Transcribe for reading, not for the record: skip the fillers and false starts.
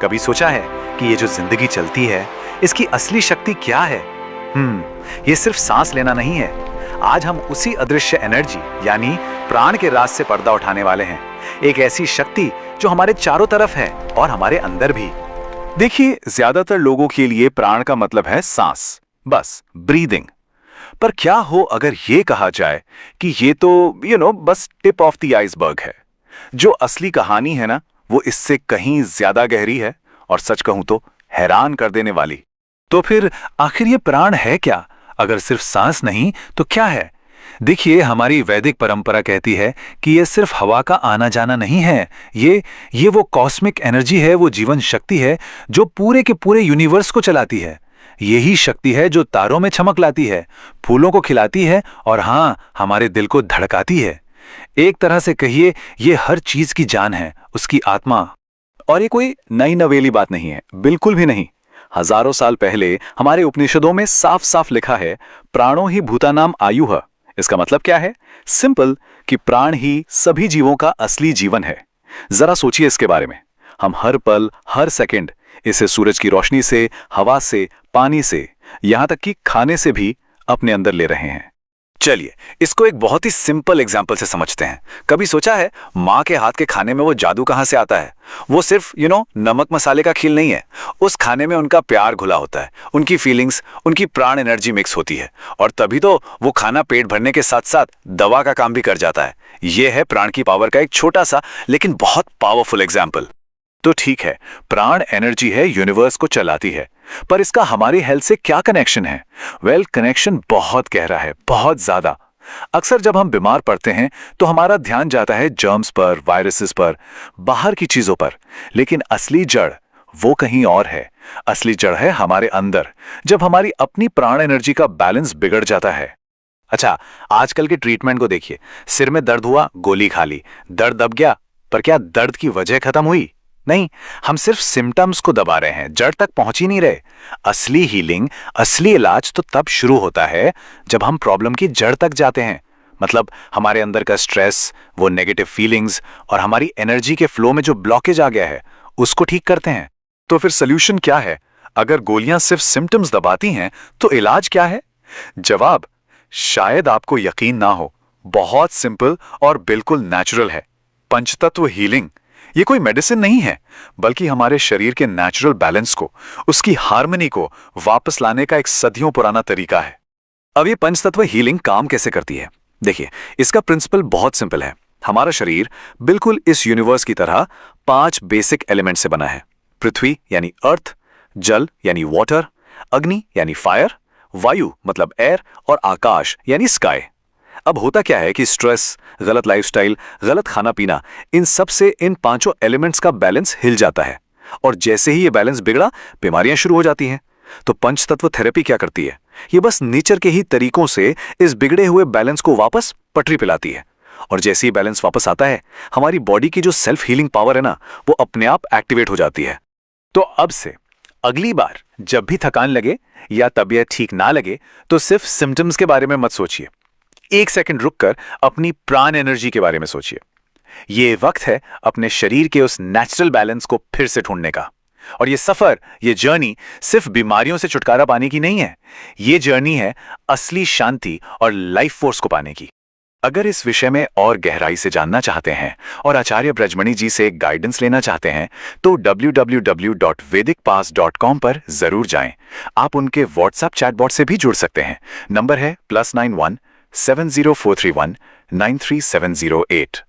कभी सोचा है कि ये जो जिंदगी चलती है, इसकी असली शक्ति क्या है? ये सिर्फ सांस लेना नहीं है। आज हम उसी अदृश्य एनर्जी यानी प्राण के राज से पर्दा उठाने वाले हैं। एक ऐसी शक्ति जो हमारे चारों तरफ है और हमारे अंदर भी। देखिए, ज्यादातर लोगों के लिए प्राण का मतलब है सांस, बस ब्रीदिंग। पर क्या हो अगर ये कहा जाए कि ये तो बस टिप ऑफ द आइसबर्ग है। जो असली कहानी है ना, वो इससे कहीं ज्यादा गहरी है और सच कहूं तो हैरान कर देने वाली। तो फिर आखिर ये प्राण है क्या? अगर सिर्फ सांस नहीं तो क्या है? देखिए, हमारी वैदिक परंपरा कहती है कि ये सिर्फ हवा का आना जाना नहीं है। ये वो कॉस्मिक एनर्जी है, वो जीवन शक्ति है जो पूरे के पूरे यूनिवर्स को चलाती है। यही शक्ति है जो तारों में चमक लाती है, फूलों को खिलाती है और हाँ, हमारे दिल को धड़काती है। एक तरह से कहिए, ये हर चीज की जान है, उसकी आत्मा। और ये कोई नई नवेली बात नहीं है, बिल्कुल भी नहीं। हजारों साल पहले हमारे उपनिषदों में साफ साफ लिखा है, प्राणो ही भूतानाम आयुः। इसका मतलब क्या है? सिंपल, कि प्राण ही सभी जीवों का असली जीवन है। जरा सोचिए इसके बारे में। हम हर पल, हर सेकंड इसे सूरज की रोशनी से, हवा से, पानी से, यहां तक कि खाने से भी अपने अंदर ले रहे हैं। चलिए, इसको एक बहुत ही सिंपल एग्जाम्पल से समझते हैं। कभी सोचा है, माँ के हाथ के खाने में वो जादू कहाँ से आता है? वो सिर्फ नमक मसाले का खेल नहीं है। उस खाने में उनका प्यार घुला होता है, उनकी फीलिंग्स, उनकी प्राण एनर्जी मिक्स होती है, और तभी तो वो खाना पेट भरने के साथ साथ दवा का काम भी कर जाता है। ये है प्राण की पावर का एक छोटा सा लेकिन बहुत पावरफुल एग्जाम्पल। तो ठीक है, प्राण एनर्जी है, यूनिवर्स को चलाती है, पर इसका हमारी हेल्थ से क्या कनेक्शन है? कनेक्शन बहुत गहरा है, बहुत ज्यादा। अक्सर जब हम बीमार पड़ते हैं तो हमारा ध्यान जाता है जर्म्स पर, वायरसेस पर, बाहर की चीजों पर, लेकिन असली जड़ वो कहीं और है। असली जड़ है हमारे अंदर, जब हमारी अपनी प्राण एनर्जी का बैलेंस बिगड़ जाता है। अच्छा, आजकल के ट्रीटमेंट को देखिए। सिर में दर्द हुआ, गोली खा ली, दर्द दब गया, पर क्या दर्द की वजह खत्म हुई? नहीं, हम सिर्फ सिम्टम्स को दबा रहे हैं, जड़ तक पहुंच ही नहीं रहे। असली हीलिंग, असली इलाज तो तब शुरू होता है जब हम प्रॉब्लम की जड़ तक जाते हैं। मतलब हमारे अंदर का स्ट्रेस, वो नेगेटिव फीलिंग्स और हमारी एनर्जी के फ्लो में जो ब्लॉकेज आ गया है, उसको ठीक करते हैं। तो फिर सोल्यूशन क्या है? अगर गोलियां सिर्फ सिम्टम्स दबाती हैं तो इलाज क्या है? जवाब शायद आपको यकीन ना हो, बहुत सिंपल और बिल्कुल नेचुरल है। पंचतत्व हीलिंग। ये कोई मेडिसिन नहीं है, बल्कि हमारे शरीर के नेचुरल बैलेंस को, उसकी हार्मनी को वापस लाने का एक सदियों पुराना तरीका है। अब ये पंचतत्व हीलिंग काम कैसे करती है? देखिए, इसका प्रिंसिपल बहुत सिंपल है। हमारा शरीर बिल्कुल इस यूनिवर्स की तरह 5 बेसिक एलिमेंट से बना है। पृथ्वी यानी अर्थ, जल यानी वाटर, अग्नि यानी फायर, वायु मतलब एयर, और आकाश यानी स्काई। अब होता क्या है कि स्ट्रेस, गलत लाइफस्टाइल, गलत खाना पीना, इन सब से इन 5 एलिमेंट्स का बैलेंस हिल जाता है, और जैसे ही ये बैलेंस बिगड़ा, बीमारियां शुरू हो जाती हैं। तो पंचतत्व थेरेपी क्या करती है? ये बस नेचर के ही तरीकों से इस बिगड़े हुए बैलेंस को वापस पटरी पिलाती है, और जैसे ही बैलेंस वापस आता है, हमारी बॉडी की जो सेल्फ हीलिंग पावर है ना, वो अपने आप एक्टिवेट हो जाती है। तो अब से अगली बार जब भी थकान लगे या तबीयत ठीक ना लगे, तो सिर्फ सिम्टम्स के बारे में मत सोचिए। 1 सेकंड रुककर अपनी प्राण एनर्जी के बारे में सोचिए। ये वक्त है अपने शरीर के उस नेचुरल बैलेंस को फिर से ढूंढने का। और ये सफर, ये जर्नी सिर्फ बीमारियों से छुटकारा पाने की नहीं है। ये जर्नी है असली शांति और लाइफ फोर्स को पाने की। अगर इस विषय में और गहराई से जानना चाहते हैं और आचार्य ब्रजमणि जी से गाइडेंस लेना चाहते हैं, तो www.vedicpass.com पर जरूर जाएं। आप उनके व्हाट्सएप चैटबॉट से भी जुड़ सकते हैं। नंबर है +91 70431 93708।